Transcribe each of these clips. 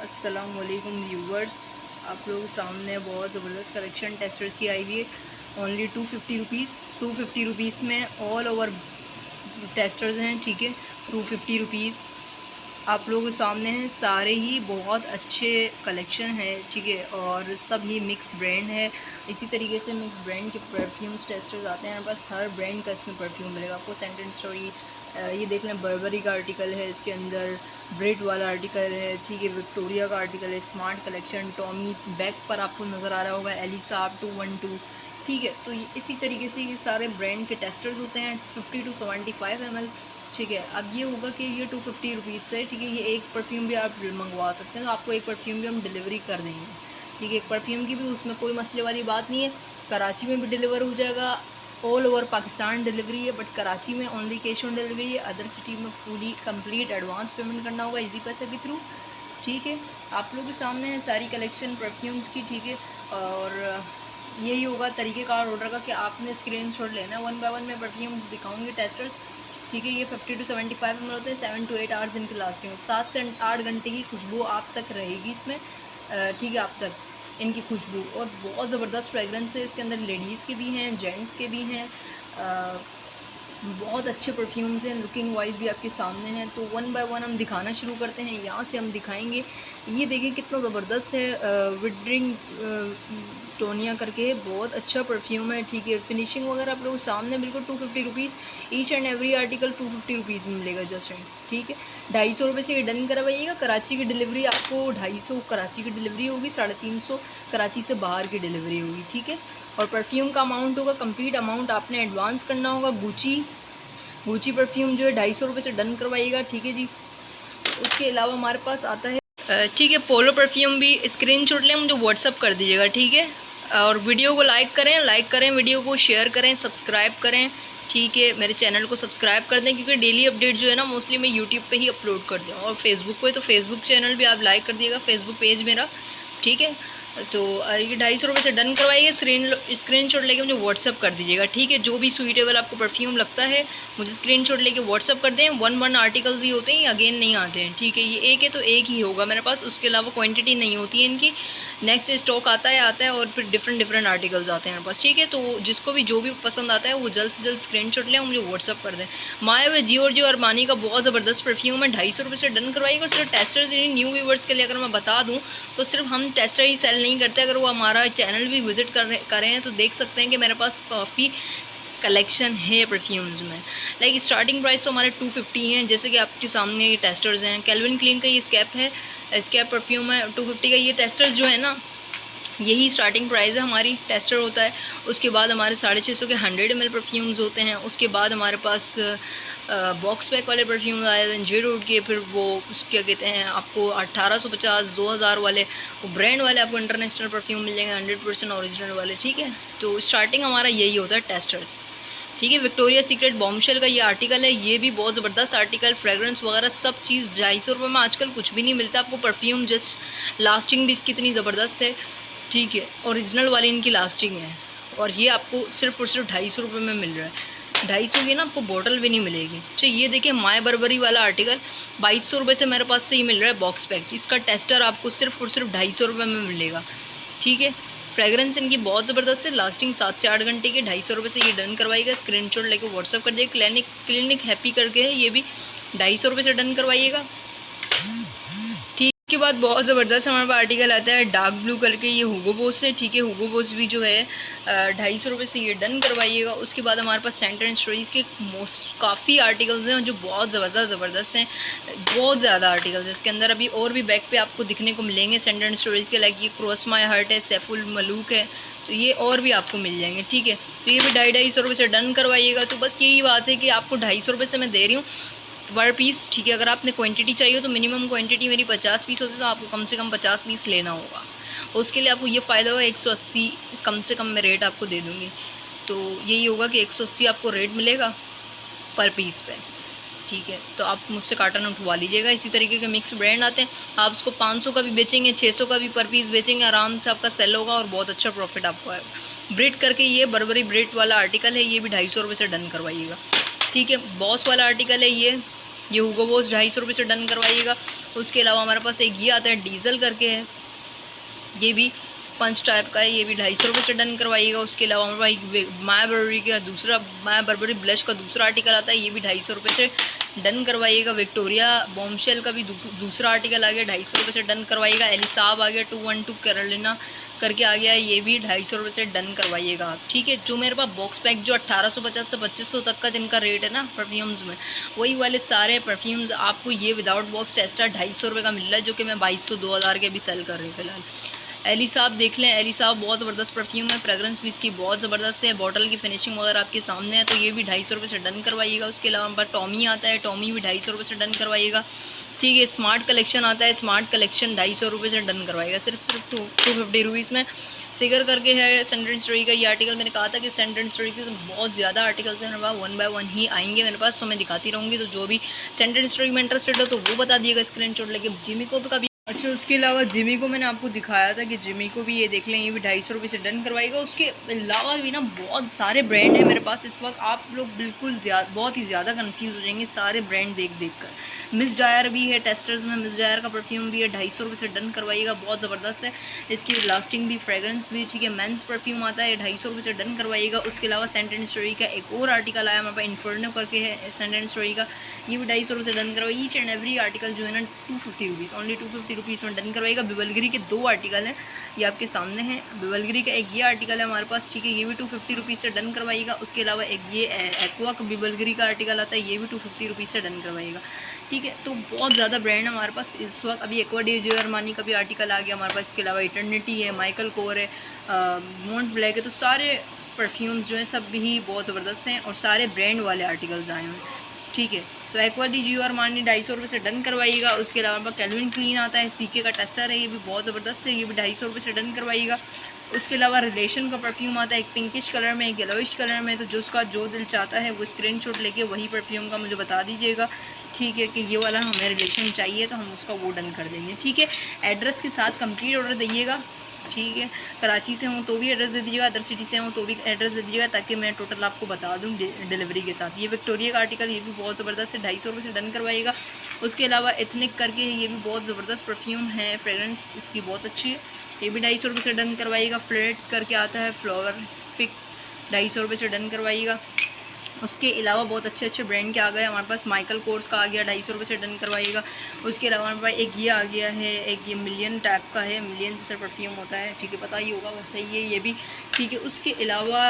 अस्सलाम वालेकुम व्यूवर्स, आप लोगों के सामने बहुत ज़बरदस्त कलेक्शन टेस्टर्स की आई हुई है। ओनली 250 रुपीज़ में ऑल ओवर टेस्टर्स हैं। ठीक है, 250 रुपीज़ आप लोगों के सामने हैं। सारे ही बहुत अच्छे कलेक्शन है। ठीक है, और सब ही मिक्स ब्रांड है। इसी तरीके से मिक्स ब्रांड के परफ्यूम्स टेस्टर्स आते हैं। बस हर ब्रांड का इसमें परफ्यूम मिलेगा आपको। सेंट एंड स्टोरी, ये देख लें, बर्बरी का आर्टिकल है, इसके अंदर ब्रेड वाला आर्टिकल है। ठीक है, विक्टोरिया का आर्टिकल है, स्मार्ट कलेक्शन, टॉमी बैक पर आपको नज़र आ रहा होगा, एलिसा 212। ठीक है, तो इसी तरीके से ये सारे ब्रांड के टेस्टर्स होते हैं। 50 to 75 ml। ठीक है, अब ये होगा कि ये 250 रुपीज़ से, ठीक है, ये एक परफ्यूम भी आप मंगवा सकते हैं, तो आपको एक परफ्यूम भी हम डिलीवरी कर देंगे। ठीक है, एक परफ्यूम की भी उसमें कोई मसले वाली बात नहीं है। कराची में भी डिलीवर हो जाएगा, ऑल ओवर पाकिस्तान डिलीवरी है, बट कराची में ओनली कैश ऑन डिलीवरी है। अदर सिटी में फुली कंप्लीट एडवांस पेमेंट करना होगा इजी पैसे के थ्रू। ठीक है, आप लोगों के सामने है सारी कलेक्शन परफ्यूम्स की। ठीक है, और यही होगा तरीक़ेकार ऑर्डर का कि आपने स्क्रीनशॉट लेना है। 1 बाय 1 में परफ्यूम्स दिखाऊंगी टेस्टर्स। ठीक है, ये 50 to 75 ml होते हैं। 7 to 8 आवर्स इनकी लास्टिंग, 7 से 8 घंटे की खुशबू आप तक रहेगी इसमें। ठीक है, आप तक इनकी खुशबू, और बहुत ज़बरदस्त फ्रेगरेंस है इसके अंदर। लेडीज़ के भी हैं, जेंट्स के भी हैं। बहुत अच्छे परफ्यूम्स हैं, लुकिंग वाइज भी आपके सामने हैं। तो 1 बाय 1 हम दिखाना शुरू करते हैं। यहाँ से हम दिखाएंगे, ये देखिए कितना ज़बरदस्त है। विड्रिंग टोनिया करके बहुत अच्छा परफ्यूम है। ठीक है, फिनिशिंग वगैरह आप लोगों सामने बिल्कुल। 250 rupees each and every article 250 rupees में मिलेगा जस्ट एंड। ठीक है, 250 रुपये से ये डन करवाइएगा। कराची की डिलीवरी आपको 250 कराची की डिलीवरी होगी, 350 कराची से बाहर की डिलीवरी होगी। ठीक है, और परफ्यूम का अमाउंट होगा, कंप्लीट अमाउंट आपने एडवांस करना होगा। गुची परफ्यूम जो है 250 रुपये से डन करवाइएगा। ठीक है जी, उसके अलावा हमारे पास आता है, ठीक है, पोलो परफ्यूम भी स्क्रीनशॉट लें, मुझे व्हाट्सअप कर दीजिएगा। ठीक है, और वीडियो को लाइक करें, वीडियो को शेयर करें, सब्सक्राइब करें। ठीक है, मेरे चैनल को सब्सक्राइब कर दें, क्योंकि डेली अपडेट जो है ना मोस्टली मैं यूट्यूब पे ही अपलोड करती हूँ, और फेसबुक पे, तो फेसबुक चैनल भी आप लाइक कर दिएगा, फेसबुक पेज मेरा। ठीक है, तो ये 250 रुपये से डन करवाइए। स्क्रीनशॉट लेके मुझे व्हाट्सअप कर दीजिएगा। ठीक है, जो भी सूटेबल आपको परफ्यूम लगता है मुझे स्क्रीनशॉट लेके व्हाट्सअप कर दें। 1 आर्टिकल्स ही होते हैं, अगेन नहीं आते हैं। ठीक है, ये एक है तो एक ही होगा मेरे पास, उसके अलावा क्वांटिटी नहीं होती है इनकी। नेक्स्ट स्टॉक आता है और फिर डिफरेंट आर्टिकल्स आते हैं मेरे पास। ठीक है, तो जिसको भी जो भी पसंद आता है वो जल्द से जल्द स्क्रीनशॉट लें और मुझे व्हाट्सअप कर दें। माया वे जियोर्जियो अरमानी का बहुत ज़बरदस्त परफ्यूम है, 250 रुपये से डन करवाइएगा। और सिर्फ टेस्टर्स न्यू व्यूवर्स के लिए अगर मैं बता दूँ तो सिर्फ हम टेस्टर ही सेल नहीं करते। अगर वो हमारा चैनल भी विज़िट कर रहे हैं तो देख सकते हैं कि मेरे पास काफ़ी कलेक्शन है परफ्यूम्स में। लाइक स्टार्टिंग प्राइस तो हमारे 250 हैं, जैसे कि आपके सामने ये टेस्टर्स हैं। कैल्विन क्लीन का ये स्कैप परफ्यूम है 250 का। ये टेस्टर्स जो है ना, यही स्टार्टिंग प्राइस है हमारी, टेस्टर होता है। उसके बाद हमारे 650 के 100 ml परफ्यूम्स होते हैं। उसके बाद हमारे पास बॉक्स पैक वाले परफ्यूम्स आए थे जे रोड के। फिर वो क्या कहते हैं, आपको 1850 2000 वाले वो ब्रांड वाले आपको इंटरनेशनल परफ्यूम मिल जाएंगे, 100% ओरिजिनल वाले। ठीक है, तो स्टार्टिंग हमारा यही होता है टेस्टर्स। ठीक है, विक्टोरिया सीक्रेट बॉम्बशेल का ये आर्टिकल है, ये भी बहुत ज़बरदस्त आर्टिकल, फ्रेगरेंस वगैरह सब चीज़ 250 रुपये में आजकल कुछ भी नहीं मिलता आपको परफ्यूम। जस्ट लास्टिंग भी इसकी इतनी ज़बरदस्त है। ठीक है, ओरिजिनल वाली इनकी लास्टिंग है, और ये आपको सिर्फ और सिर्फ 250 रुपये में मिल रहा है। 250 की ना आपको बॉटल भी नहीं मिलेगी। अच्छा, ये देखिए माय बर्बरी वाला आर्टिकल 2200 रुपये से मेरे पास से ही मिल रहा है बॉक्स पैक। इसका टेस्टर आपको सिर्फ और सिर्फ 250 रुपये में मिलेगा। ठीक है, फ्रेगरेंस इनकी बहुत ज़बरदस्त है, लास्टिंग 7 से 8 घंटे की। 250 रुपये से ये डन करवाइएगा। स्क्रीनशॉट लेके व्हाट्सअप कर दिए। क्लिनिक हैप्पी करके है, ये भी 250 रुपये से डन करवाइएगा। ठीक, के बाद बहुत ज़बरदस्त हमारे पास आर्टिकल आता है डार्क ब्लू करके, ये हुगो बॉस है। ठीक है, हुगो बॉस भी जो है 250 रुपये से ये डन करवाइएगा। उसके बाद हमारे पास सेंटर एंड स्टोरीज़ के काफ़ी आर्टिकल्स हैं जो बहुत ज़बरदस्त हैं, बहुत ज़्यादा आर्टिकल्स हैं इसके अंदर। अभी और भी बैक पे आपको दिखने को मिलेंगे सेंटर एंड स्टोरीज़ के, लाइक ये क्रॉस माई हार्ट है, सैफुल मलूक है, तो ये और भी आपको मिल जाएंगे। ठीक है, तो ये भी 250 रुपये से डन करवाइएगा। तो बस यही बात है कि आपको 250 रुपये से मैं दे रही हूँ पर पीस। ठीक है, अगर आपने क्वांटिटी चाहिए तो मिनिमम क्वांटिटी मेरी 50 पीस होती है, तो आपको कम से कम 50 पीस लेना होगा। उसके लिए आपको ये फ़ायदा होगा, 180 कम से कम मैं रेट आपको दे दूँगी। तो यही होगा कि 180 आपको रेट मिलेगा पर पीस पे। ठीक है, तो आप मुझसे कार्टन उठवा लीजिएगा। इसी तरीके के मिक्स ब्रांड आते हैं, आप उसको 500 का भी बेचेंगे, 600 का भी पर पीस बेचेंगे, आराम से आपका सेल होगा और बहुत अच्छा प्रॉफिट आपको आएगा। ब्रेड करके ये बर्बरी ब्रेड वाला आर्टिकल है, ये भी 250 रुपये से डन करवाइएगा। ठीक है, बॉस वाला आर्टिकल है ये, ये हुगो बॉस 250 से डन करवाइएगा। उसके अलावा हमारे पास एक ये आता है डीजल करके है, ये भी पंच टाइप का है, ये भी 250 से डन करवाइएगा। उसके अलावा हमारे पास माया बर्बरी का दूसरा, माया बर्बरी ब्लश का दूसरा आर्टिकल आता है, ये भी 250 से डन करवाइएगा। विक्टोरिया बॉम्बशेल का भी दूसरा आर्टिकल आ गया, 250 से डन करवाइएगा। एलिसाब आ गया 212 कैरोलिना करके आ गया है, ये भी 250 से डन करवाइएगा आप, ठीक है। जो मेरे पास बॉक्स पैक जो 1850 से 2500 तक का जिनका रेट है ना परफ्यूम्स में, वही वाले सारे परफ्यूम्स आपको ये विदाउट बॉक्स टेस्टर 250 का मिल रहा है, जो कि मैं 2200-2000 के भी सेल कर रही हूँ फिलहाल। एली साहब देख लें, एली साहब बहुत ज़बरदस्त परफ्यूम है, फ्रेगरेंस भी इसकी बहुत ज़बरदस्त है, बॉटल की फिनिशिंग वगैरह आपके सामने है, तो ये भी 250 से डन करवाइएगा। उसके अलावा हमारे टॉमी आता है, टॉमी भी 250 से डन करवाइएगा, ठीक है। स्मार्ट कलेक्शन आता है, स्मार्ट कलेक्शन 250 से डन करवाएगा, सिर्फ 250 रुपीज़ में। सिगर करके है सेंट एंड स्टोरी का ये आर्टिकल, मैंने कहा था कि सेंट एंड स्टोरी के तो बहुत ज़्यादा आर्टिकल्स हैं मेरे पास, 1 बाय 1 ही आएंगे मेरे पास, तो मैं दिखाती रहूँगी। तो जो भी सेंट एंड स्टोरी में इंटरेस्टेड हो तो वो बता दिएगा स्क्रीनशॉट लेके। जिमी को का भी अच्छा, उसके अलावा जिमी को मैंने आपको दिखाया था कि जिमी को भी ये देख लें, ये भी 250 से डन करवाएगा। उसके अलावा भी ना बहुत सारे ब्रांड हैं मेरे पास इस वक्त, आप लोग बिल्कुल बहुत ही ज़्यादा कंफ्यूज हो जाएंगे सारे ब्रांड देख कर। मिस डायर भी है टेस्टर्स में, मिस डायर का परफ्यूम भी है, 250 से डन करवाइएगा, बहुत ज़बरदस्त है, इसकी लास्टिंग भी, फ्रेगरेंस भी, ठीक है। मेंस परफ्यूम आता है, 250 से डन करवाइएगा। उसके अलावा सेंट एंड स्टोरी का एक और आर्टिकल आया हमारे पास, इन्फर्नो करके है सेंट एंड स्टोरी का, ये भी 250 से डन करवाइए। ईच एंड एवरी आर्टिकल जो है ना 250 रुपीज़, ओनली 250 रुपीज़ में डन करवाइएगा। बिबलगिरी के 2 आर्टिकल हैं, ये आपके सामने हैं। बिबलगिरी का एक ये आर्टिकल है हमारे पास, ठीक है, ये भी 250 रुपीज़ से डन करवाइएगा। उसके अलावा एक ये एक्वा का बिबलगिरी का आर्टिकल आता है, ये भी 250 रुपीज़ से डन करवाइएगा, ठीक है। तो बहुत ज़्यादा ब्रांड है हमारे पास इस वक्त। अभी एक्वा डी अरमानी का भी आर्टिकल आ गया हमारे पास, इसके अलावा इटर्निटी है, माइकल कोर है, मोंट ब्लैक है, तो सारे परफ्यूम्स जो हैं सब भी बहुत ज़बरदस्त हैं और सारे ब्रांड वाले आर्टिकल्स आए हैं, ठीक है। तो एक्वा डी अरमानी 250 से डन करवाइएगा। उसके अलावा कैल्विन क्लीन आता है, सीके का टेस्टर है, ये भी बहुत ज़बरदस्त है, ये भी 250 से डन करवाइएगा। उसके अलावा रिलेशन का परफ्यूम आता है, एक पिंकिश कलर में, एक येलोइश कलर में, तो जो उसका जो दिल चाहता है वो स्क्रीनशॉट लेके वही परफ्यूम का मुझे बता दीजिएगा, ठीक है, कि ये वाला हमें रिलेशन चाहिए, तो हम उसका वो डन कर देंगे, ठीक है। एड्रेस के साथ कंप्लीट ऑर्डर दीजिएगा, ठीक है। कराची से हूँ तो भी एड्रेस दे दीजिएगा, अदर सिटी से हूँ तो भी एड्रेस दे दीजिएगा, ताकि मैं टोटल आपको बता दूँ डिलीवरी के साथ। ये विक्टोरिया का आर्टिकल, ये भी बहुत ज़बरदस्त है, 250 से डन करवाइएगा। उसके अलावा एथनिक करके है, ये भी बहुत ज़बरदस्त परफ्यूम है, फ्रेगरेंस इसकी बहुत अच्छी है, ये भी 250 से डन करवाइएगा। फ्लेट करके आता है, फ्लावर फिक, 250 से डन करवाइएगा। उसके अलावा बहुत अच्छे अच्छे ब्रांड के आ गए हमारे पास, माइकल कोर्स का आ गया, 250 से डन करवाइएगा। उसके अलावा हमारे पास एक ये आ गया है, एक ये मिलियन टाइप का है, मिलियन जैसा परफ्यूम होता है, ठीक है, पता ही होगा वैसे ही है ये भी, ठीक है। उसके अलावा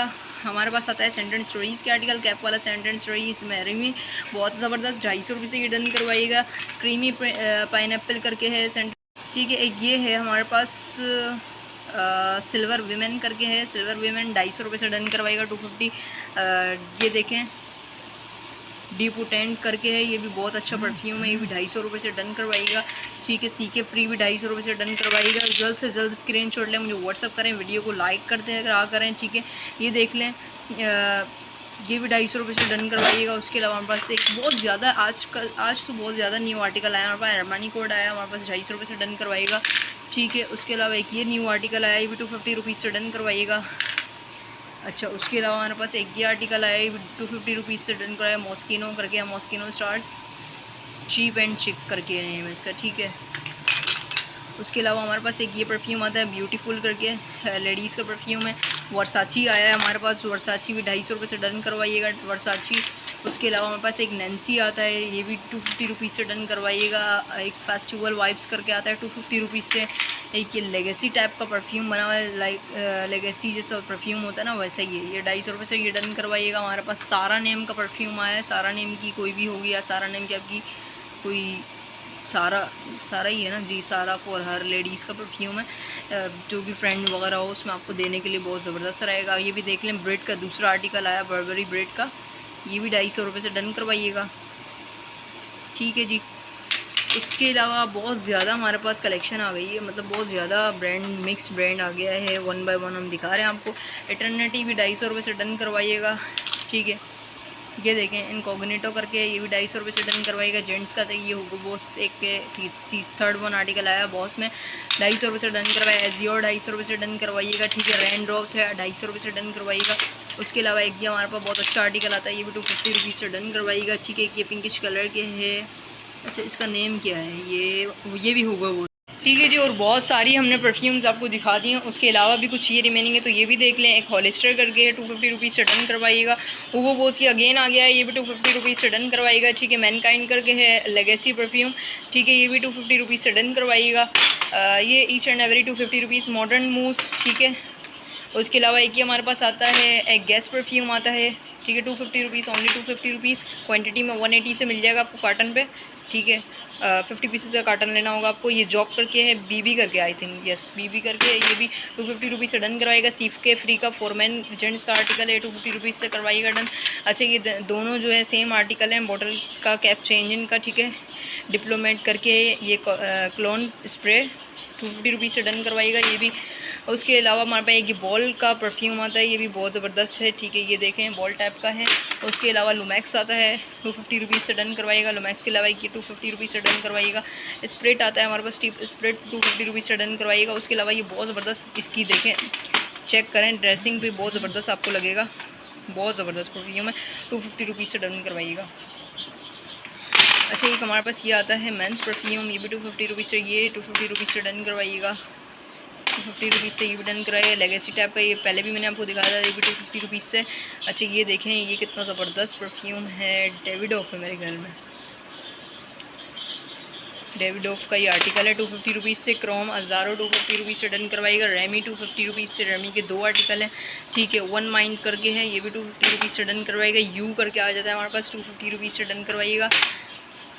हमारे पास आता है सेंट एंड स्टोरीज़ के आर्टिकल, कैप वाला सेंट एंड स्टोरीज मैरी में, बहुत ज़बरदस्त, 250 से ये डन करवाइएगा। क्रीमी पाइनएप्पल करके है सेंट, ठीक है। एक ये है हमारे पास सिल्वर वीमेन करके है, सिल्वर वीमेन 250 से डन करवाइएगा, 250। ये देखें डीपोटेंट करके है, ये भी बहुत अच्छा परफ्यूम है, ये भी 250 से डन करवाइएगा, ठीक है। सीके फ्री भी 250 से डन करवाइएगा। जल्द से जल्द स्क्रीनशॉट लें, मुझे व्हाट्सअप करें, वीडियो को लाइक करते रहा करें, ठीक है। ये देख लें, ये भी 250 से डन करवाइएगा। उसके अलावा हमारे पास एक बहुत ज़्यादा आज तो बहुत ज़्यादा न्यू आर्टिकल आया हमारे पास, अरमानी कोड आया हमारे पास, 250 से डन करवाइएगा, ठीक है। उसके अलावा एक ये न्यू आर्टिकल आया, ये भी 250 से डन करवाइएगा। अच्छा, उसके अलावा हमारे पास एक ये आर्टिकल आया, ये भी 250 से डन कराया, मॉस्किनो करके, मॉस्किनो स्टार्स चीप एंड चिक करके नेम है इसका, ठीक है। उसके अलावा हमारे पास एक ये परफ्यूम आता है ब्यूटीफुल करके, लेडीज़ का परफ्यूम है। वर्साची आया है हमारे पास, वर्साची भी 250 से डन करवाइएगा, वर्साची। उसके अलावा हमारे पास एक नैन्सी आता है, ये भी 250 से डन करवाइएगा। एक फेस्टिवल वाइब्स करके आता है 250 से। एक ये लेगेसी टाइप का परफ्यूम बना हुआ है, लाइक लेगेसी जैसा परफ्यूम होता है ना, वैसा ही है, ये 250 से ये डन करवाइएगा। हमारे पास सारा नेम का परफ्यूम आया है, सारा नेम की कोई भी होगी, या सारा नेम की आपकी कोई सारा ही है ना जी, सारा फॉर हर लेडीज़ का परफ्यूम है, जो भी फ्रेंड वगैरह हो उसमें आपको देने के लिए बहुत ज़बरदस्त रहेगा। ये भी देख लें, ब्रेड का दूसरा आर्टिकल आया, बर्बरी ब्रेड का, ये भी 250 से डन करवाइएगा, ठीक है जी। उसके अलावा बहुत ज़्यादा हमारे पास कलेक्शन आ गई है, मतलब बहुत ज़्यादा ब्रांड, मिक्स ब्रांड आ गया है, 1 बाय 1 हम दिखा रहे हैं आपको। इटर्निटी भी 250 से डन करवाइएगा, ठीक है। ये देखें इनकॉग्निटो करके, ये भी 250 से डन करवाइएगा, जेंट्स का। तो ये हुगो बॉस एक के थर्ड वन आर्टिकल आया बॉस में, 250 से डन करवाया। एजियोर 250 से डन करवाइएगा, ठीक है। रेन ड्रॉप्स है 250 से डन करवाइएगा। उसके अलावा एक ये हमारे पास बहुत अच्छा आर्टिकल आता है, ये भी 250 रुपीज़ से डन करवाइएगा। ठीक है, ये पिंकिश कलर के है। अच्छा, इसका नेम क्या है? ये भी होगा वो। ठीक है जी, और बहुत सारी हमने परफ्यूम्स आपको दिखा दी हैं। उसके अलावा भी कुछ ये रिमेनिंग है तो ये भी देख लें। एक हॉलिस्टर करके है, 250 रुपीज़ से डन करवाइएगा। वो बोस की अगेन आ गया है, ये भी 250 रुपीज़ से डन करवाइएगा। ठीक है, मैनकाइंड करके है लेगेसी परफ्यूम। ठीक है, ये भी 250 रुपीज़ से डन करवाइएगा। ये each and every 250 rupees modern मूस। ठीक है, उसके अलावा एक ही हमारे पास आता है, एक गैस परफ्यूम आता है। ठीक है, 250 रुपीज़, ओनली 250 रुपीज़। क्वांटिटी में 180 से मिल जाएगा आपको कार्टन पे। ठीक है, 50 पीसेस का कार्टन लेना होगा आपको। ये जॉब करके है, बीबी करके, आई थिंक यस बीबी करके, ये भी 250 रुपीज़ से डन करवाएगा। सीफ के फ्री का फॉरमैन जेंट्स का आर्टिकल है, 250 रुपीज़ से करवाइएगा डन। अच्छा, ये दोनों जो है सेम आर्टिकल हैं, बॉटल का कैप चेंज इनका। ठीक है, डिप्लोमेट करके ये क्लोन स्प्रे 250 रुपीज़ से डन करवाइएगा ये भी। उसके अलावा हमारे पास एक बॉल का परफ्यूम आता है, ये भी बहुत ज़बरदस्त है। ठीक है, ये देखें बॉल टाइप का है। उसके अलावा लुमैक्स आता है, 250 रुपीज़ से डन करवाइएगा। लुमैक्स के अलावा ये 250 रुपीज़ से डन करवाइएगा। स्प्रेट आता है हमारे पास, स्प्रेट 250 रुपीज़ से डन करवाइएगा। उसके अलावा ये बहुत ज़बरदस्त, इसकी देखें, चेक करें, ड्रेसिंग भी बहुत ज़बरदस्त आपको लगेगा, बहुत ज़बरदस्त परफ्यूम है, 250 रुपीज़ से डन करवाइएगा। अच्छा, एक हमारे पास ये आता है मेंस परफ्यूम, ये भी 250 रुपीज़ से, ये 250 रुपीज़ से डन करवाइएगा। 250 रुपीज़ से ये भी डन कराइए। लेगेसी टाइप का, ये पहले भी मैंने आपको दिखाया था, ये भी 250 रुपीज़ से। अच्छा, ये देखें, ये कितना ज़बरदस्त परफ्यूम है, डेविडोफ है मेरे ख्याल में, डेविडोफ का ये आर्टिकल है, 250 रुपीज़ से। क्रोम अज़ारो 250 रुपीज़ से डन करवाइएगा। रेमी 250 रुपीज़ से, रेमी के 2 आर्टिकल हैं। ठीक है, वन माइंड करके है, ये भी 250 रुपीज़ से डन करवाइएगा। यू करके आ जाता है हमारे पास, 250 रुपीज़ से डन करवाइएगा।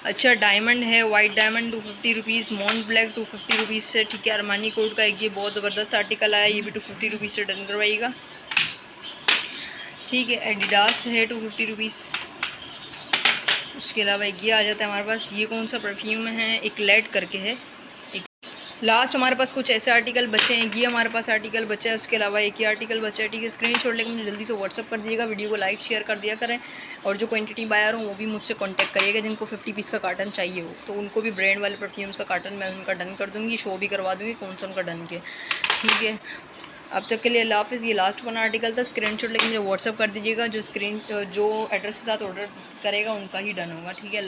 अच्छा, डायमंड है, white diamond 250 rupees, मॉन्ट black 250 rupees से। ठीक है, अरमानी कोड का एक ये बहुत ज़बरदस्त आर्टिकल आया, ये भी 250 रुपीज़ से डन करवाइएगा। ठीक है, एडिडास है 250 रुपीज़। उसके अलावा एक ये आ जाता है हमारे पास, ये कौन सा परफ्यूम है, एक लेड करके है। लास्ट हमारे पास कुछ ऐसे आर्टिकल बचे हैं, ये हमारे पास आर्टिकल बचा है। उसके अलावा एक ही आर्टिकल बचा है। ठीक है, स्क्रीनशॉट लेकर मुझे जल्दी से व्हाट्सअप कर दिएगा, वीडियो को लाइक शेयर कर दिया करें। और जो क्वांटिटी बायर हो वो भी मुझसे कांटेक्ट करिएगा, जिनको 50 पीस का कार्टन चाहिए हो तो उनको भी ब्रांड वाले परफ्यूम्स का कार्टन मैं उनका डन कर दूँगी, शो भी करवा दूँगी कौन सा उनका डन किया। ठीक है, अब तक के लिए अल्लाह हाफ़िज़। ये लास्ट वन आर्टिकल था, स्क्रीनशॉट लेकर मुझे व्हाट्सअप कर दीजिएगा, जो एड्रेस के साथ ऑर्डर करेगा उनका ही डन होगा। ठीक है।